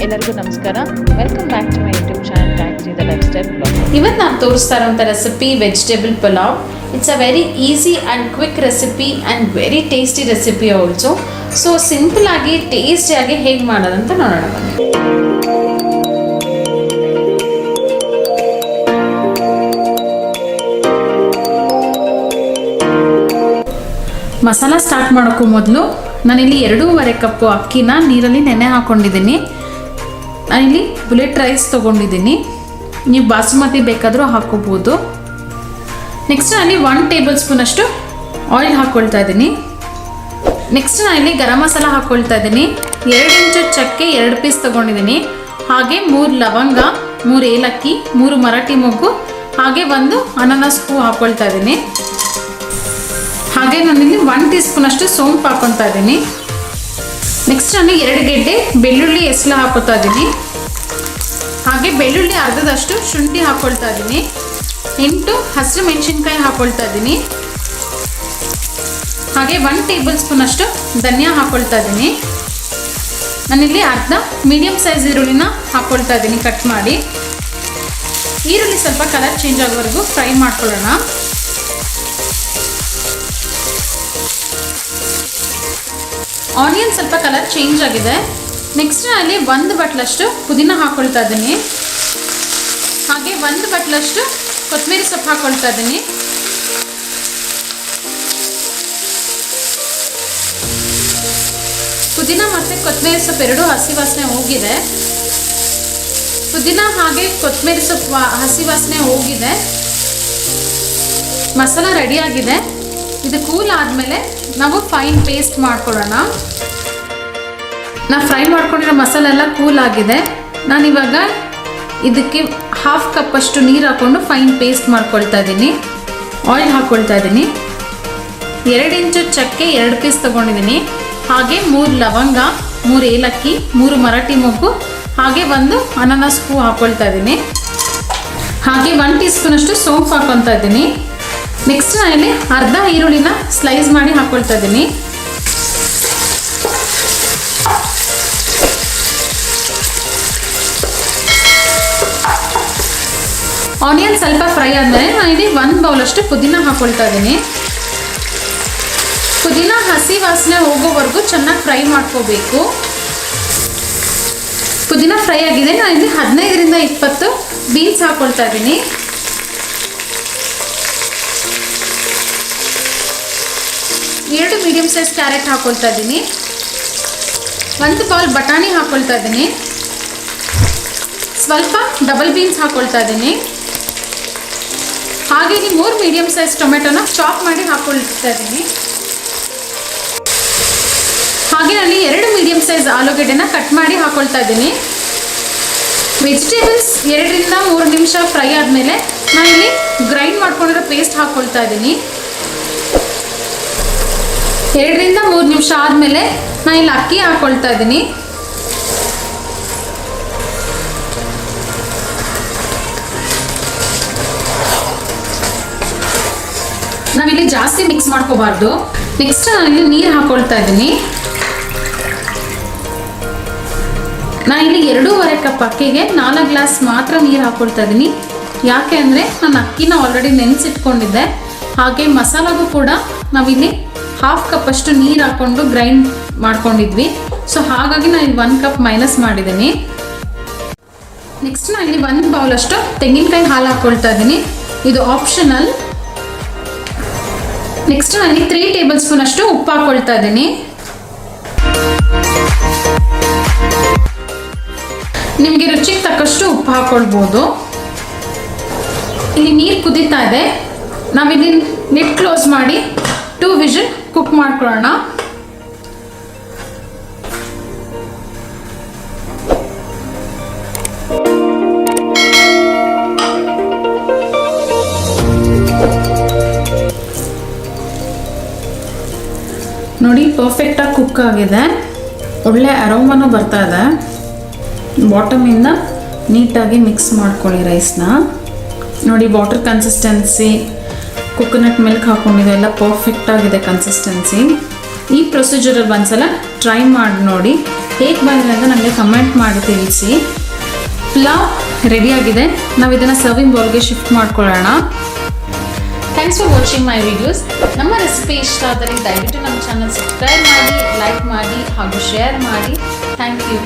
ಎಲ್ಲರಿಗೂ ನಮಸ್ಕಾರ. Welcome back to my YouTube channel Gayathri the lifestyle blog. ಇವತ್ತು ನಾನು ತೋರಿಸ್ತಾ ಇರೋಂಥ recipe vegetable pulao. It's a very easy and quick recipe and very tasty recipe also. So simple ಆಗಿ ಟೇಸ್ಟಿಯಾಗಿ ಹೇಗೆ ಮಾಡೋದಂತ ನೋಡೋಣ ಬನ್ನಿ. ಮಸಾಲ ಸ್ಟಾರ್ಟ್ ಮಾಡೋಕ್ಕೂ ಮೊದಲು ನಾನಿಲ್ಲಿ 2.5 ಕಪ್ಪು ಅಕ್ಕಿನ ನೀರಲ್ಲಿ ನೆನೆ ಹಾಕ್ಕೊಂಡಿದ್ದೀನಿ. ನಾನಿಲ್ಲಿ ಬುಲೆಟ್ ರೈಸ್ ತೊಗೊಂಡಿದ್ದೀನಿ, ನೀವು ಬಾಸುಮತಿ ಬೇಕಾದರೂ ಹಾಕ್ಕೋಬೋದು. ನೆಕ್ಸ್ಟ್ ನಾನಿಲ್ಲಿ 1 ಟೇಬಲ್ ಸ್ಪೂನ್ ಅಷ್ಟು ಆಯಿಲ್ ಹಾಕ್ಕೊಳ್ತಾ ಇದ್ದೀನಿ. ನೆಕ್ಸ್ಟ್ ನಾನಿಲ್ಲಿ ಗರಂ ಮಸಾಲ ಹಾಕ್ಕೊಳ್ತಾ ಇದ್ದೀನಿ. 2 ಇಂಚು ಚಕ್ಕೆ 2 ಪೀಸ್ ತೊಗೊಂಡಿದ್ದೀನಿ. ಹಾಗೆ 3 ಲವಂಗ, 3 ಏಲಕ್ಕಿ, 3 ಮರಾಠಿ ಮೊಗ್ಗು, ಹಾಗೆ 1 ಅನಾನಸ್ ಹೂ ಹಾಕ್ಕೊಳ್ತಾ ಇದ್ದೀನಿ. ಹಾಗೆ ನಾನಿಲ್ಲಿ 1 ಟೀ ಸ್ಪೂನ್ ಅಷ್ಟು ಸೋಂಪು ಹಾಕ್ಕೊಳ್ತಾ ಇದ್ದೀನಿ. ನೆಕ್ಸ್ಟ್ ನಾನು 2 ಗೆಡ್ಡೆ ಬೆಳ್ಳುಳ್ಳಿ ಎಸ್ಲ ಹಾಕೋತಾ ಇದ್ದೀನಿ. ಹಾಗೆ ಬೆಳ್ಳುಳ್ಳಿ ಅರ್ಧದಷ್ಟು ಶುಂಠಿ ಹಾಕ್ಕೊಳ್ತಾ ಇದ್ದೀನಿ. 8 ಹಸಿರು ಮೆಣಸಿನ್ಕಾಯಿ ಹಾಕ್ಕೊಳ್ತಾ ಇದ್ದೀನಿ. ಹಾಗೆ 1 ಟೇಬಲ್ ಸ್ಪೂನ್ ಅಷ್ಟು ಧನಿಯಾ ಹಾಕ್ಕೊಳ್ತಾ ಇದ್ದೀನಿ. ನಾನಿಲ್ಲಿ ಅರ್ಧ ಮೀಡಿಯಮ್ ಸೈಜ್ ಈರುಳ್ಳಿನ ಹಾಕ್ಕೊಳ್ತಾ ಇದ್ದೀನಿ ಕಟ್ ಮಾಡಿ. ಈರುಳ್ಳಿ ಸ್ವಲ್ಪ ಕಲರ್ ಚೇಂಜ್ ಆಗೋವರೆಗೂ ಫ್ರೈ ಮಾಡ್ಕೊಳ್ಳೋಣ. ಆನಿಯನ್ ಸ್ವಲ್ಪ ಕಲರ್ ಚೇಂಜ್ ಆಗಿದೆ. ನೆಕ್ಸ್ಟ್ ಅಲ್ಲಿ 1 ಬಟ್ಲಷ್ಟು ಪುದೀನ ಹಾಕ್ಕೊಳ್ತಾ ಇದ್ದೀನಿ. ಹಾಗೆ 1 ಬಟ್ಲಷ್ಟು ಕೊತ್ತಂಬರಿ ಸೊಪ್ಪು ಹಾಕ್ಕೊಳ್ತಾ ಇದ್ದೀನಿ. ಪುದೀನ ಮತ್ತು ಕೊತ್ತಂಬರಿ ಸೊಪ್ಪು ಎರಡೂ ಹಸಿ ವಾಸನೆ ಹೋಗಿದೆ. ಪುದೀನ ಹಾಗೆ ಕೊತ್ತಂಬರಿ ಸೊಪ್ಪು ಹಸಿ ವಾಸನೆ ಹೋಗಿದೆ. ಮಸಾಲ ರೆಡಿ ಆಗಿದೆ. ಇದು ಕೂಲ್ ಆದಮೇಲೆ ನಾವು ಫೈನ್ ಪೇಸ್ಟ್ ಮಾಡ್ಕೊಳ್ಳೋಣ. ಫ್ರೈ ಮಾಡ್ಕೊಂಡಿರೋ ಮಸಾಲೆ ಎಲ್ಲ ಕೂಲ್ ಆಗಿದೆ. ನಾನಿವಾಗ ಇದಕ್ಕೆ 1/2 ಕಪ್ ಅಷ್ಟು ನೀರು ಹಾಕ್ಕೊಂಡು ಫೈನ್ ಪೇಸ್ಟ್ ಮಾಡ್ಕೊಳ್ತಾ ಇದ್ದೀನಿ. ಆಯಿಲ್ ಹಾಕ್ಕೊಳ್ತಾ ಇದ್ದೀನಿ. 2 ಇಂಚು ಚಕ್ಕೆ 2 ಪೀಸ್ ತೊಗೊಂಡಿದ್ದೀನಿ. ಹಾಗೆ 3 ಲವಂಗ, 3 ಏಲಕ್ಕಿ, 3 ಮರಾಠಿ ಮೊಗ್ಗು, ಹಾಗೆ 1 ಅನಾನಸ್ ಹೂ ಹಾಕ್ಕೊಳ್ತಾ ಇದ್ದೀನಿ. ಹಾಗೆ 1 ಟೀ ಸ್ಪೂನ್ ಅಷ್ಟು ಸೋಂಪು ಹಾಕ್ಕೊಳ್ತಾ ಇದ್ದೀನಿ. ನೆಕ್ಸ್ಟ್ ನಾನಿಲ್ಲಿ ಅರ್ಧ ಈರುಳ್ಳಿನ ಸ್ಲೈಸ್ ಮಾಡಿ ಹಾಕ್ಕೊಳ್ತಾ ಇದ್ದೀನಿ. ಆನಿಯನ್ ಸ್ವಲ್ಪ ಫ್ರೈ ಆದಮೇಲೆ ನಾನಿಲ್ಲಿ 1 ಬೌಲಷ್ಟು ಪುದೀನ ಹಾಕ್ಕೊಳ್ತಾ ಇದ್ದೀನಿ. ಪುದೀನ ಹಸಿ ವಾಸನೆ ಹೋಗೋವರೆಗೂ ಚೆನ್ನಾಗಿ ಫ್ರೈ ಮಾಡ್ಕೋಬೇಕು. ಪುದೀನ ಫ್ರೈ ಆಗಿದೆ. ನಾನಿಲ್ಲಿ 15ರಿಂದ 20 ಬೀನ್ಸ್ ಹಾಕ್ಕೊಳ್ತಾ ಇದ್ದೀನಿ. ಎರಡು ಮೀಡಿಯಮ್ ಸೈಜ್ ಕ್ಯಾರೆಟ್ ಹಾಕ್ಕೊಳ್ತಾ ಇದ್ದೀನಿ. 1 ಬೌಲ್ ಬಟಾಣಿ ಹಾಕ್ಕೊಳ್ತಾ ಇದ್ದೀನಿ. ಸ್ವಲ್ಪ ಡಬಲ್ ಬೀನ್ಸ್ ಹಾಕ್ಕೊಳ್ತಾ ಇದ್ದೀನಿ. ಹಾಗೆ 3 ಮೀಡಿಯಮ್ ಸೈಜ್ ಟೊಮೆಟೊನ ಚಾಪ್ ಮಾಡಿ ಹಾಕ್ಕೊಳ್ತಾ ಇದ್ದೀನಿ. ಹಾಗೆ ನಾನು 2 ಮೀಡಿಯಮ್ ಸೈಜ್ ಆಲೂಗಡ್ಡೆನ ಕಟ್ ಮಾಡಿ ಹಾಕ್ಕೊಳ್ತಾ ಇದ್ದೀನಿ. ವೆಜಿಟೇಬಲ್ಸ್ 2ರಿಂದ 3 ನಿಮಿಷ ಫ್ರೈ ಆದಮೇಲೆ ನಾನಿಲ್ಲಿ ಗ್ರೈಂಡ್ ಮಾಡ್ಕೊಂಡಿರೋ ಪೇಸ್ಟ್ ಹಾಕ್ಕೊಳ್ತಾ ಇದ್ದೀನಿ. 2ರಿಂದ 3 ನಿಮಿಷ ಆದಮೇಲೆ ನಾನಿಲ್ಲಿ ಅಕ್ಕಿ ಹಾಕ್ಕೊಳ್ತಾ ಇದ್ದೀನಿ. ನಾವಿಲ್ಲಿ ಜಾಸ್ತಿ ಮಿಕ್ಸ್ ಮಾಡ್ಕೋಬಾರ್ದು. ನೆಕ್ಸ್ಟ್ ನಾನಿಲ್ಲಿ ನೀರು ಹಾಕ್ಕೊಳ್ತಾ ಇದ್ದೀನಿ. ನಾನಿಲ್ಲಿ 2.5 ಕಪ್ ಅಕ್ಕಿಗೆ 4 ಗ್ಲಾಸ್ ಮಾತ್ರ ನೀರು ಹಾಕ್ಕೊಳ್ತಾ ಇದ್ದೀನಿ. ಯಾಕೆ ಅಂದರೆ ನಾನು ಅಕ್ಕಿನ ಆಲ್ರೆಡಿ ನೆನೆಸಿಟ್ಕೊಂಡಿದ್ದೆ. ಹಾಗೆ ಮಸಾಲಾಗೂ ಕೂಡ ನಾವಿಲ್ಲಿ 1/2 ಕಪ್ ಅಷ್ಟು ನೀರು ಹಾಕ್ಕೊಂಡು ಗ್ರೈಂಡ್ ಮಾಡ್ಕೊಂಡಿದ್ವಿ. ಸೊ ಹಾಗಾಗಿ ನಾನು ಇಲ್ಲಿ 1 ಕಪ್ ಮೈನಸ್ ಮಾಡಿದ್ದೀನಿ. ನೆಕ್ಸ್ಟ್ ನಾನು ಇಲ್ಲಿ 1 ಬೌಲಷ್ಟು ತೆಂಗಿನಕಾಯಿ ಹಾಲು ಹಾಕ್ಕೊಳ್ತಾ ಇದ್ದೀನಿ. ಇದು ಆಪ್ಷನಲ್. ನೆಕ್ಸ್ಟ್ ನಾನು 3 ಟೇಬಲ್ ಸ್ಪೂನ್ ಅಷ್ಟು ಉಪ್ಪು ಹಾಕ್ಕೊಳ್ತಾ ಇದ್ದೀನಿ. ನಿಮಗೆ ರುಚಿಗೆ ತಕ್ಕಷ್ಟು ಉಪ್ಪು ಹಾಕ್ಕೊಳ್ಬೋದು. ಇಲ್ಲಿ ನೀರು ಕುದೀತಾ ಇದೆ. ನಾವಿಲ್ಲಿ ಲಿಡ್ ಕ್ಲೋಸ್ ಮಾಡಿ 2 ವಿಷಲ್ ಕುಕ್ ಮಾಡ್ಕೊಳ್ಳೋಣ. ನೋಡಿ ಪರ್ಫೆಕ್ಟಾಗಿ ಕುಕ್ ಆಗಿದೆ. ಒಳ್ಳೆ ಅರೋಮನೂ ಬರ್ತಾ ಇದೆ. ಬಾಟಮಿಂದ ನೀಟಾಗಿ ಮಿಕ್ಸ್ ಮಾಡ್ಕೊಳ್ಳಿ ರೈಸ್ನ. ನೋಡಿ ವಾಟರ್ ಕನ್ಸಿಸ್ಟೆನ್ಸಿ, ಕೊಕೊನಟ್ ಮಿಲ್ಕ್ ಹಾಕ್ಕೊಂಡಿದೆ, ಎಲ್ಲ ಪರ್ಫೆಕ್ಟಾಗಿದೆ ಕನ್ಸಿಸ್ಟೆನ್ಸಿ. ಈ ಪ್ರೊಸೀಜರಲ್ಲಿ ಒಂದ್ಸಲ ಟ್ರೈ ಮಾಡಿ ನೋಡಿ, ಹೇಗೆ ಬಂದಿದೆ ಅಂತ ನನಗೆ ಕಮೆಂಟ್ ಮಾಡಿ ತಿಳಿಸಿ. ಪಲಾವ್ ರೆಡಿಯಾಗಿದೆ. ನಾವು ಇದನ್ನು ಸರ್ವಿಂಗ್ ಬೌಲ್ಗೆ ಶಿಫ್ಟ್ ಮಾಡ್ಕೊಳ್ಳೋಣ. Thanks for watching my videos. ನಮ್ಮ ರೆಸಿಪಿ ಇಷ್ಟ ಆದರೆ ದಯವಿಟ್ಟು ನಮ್ಮ ಚಾನಲ್ ಸಬ್ಸ್ಕ್ರೈಬ್ ಮಾಡಿ, ಲೈಕ್ ಮಾಡಿ ಹಾಗೂ ಶೇರ್ ಮಾಡಿ. Thank you.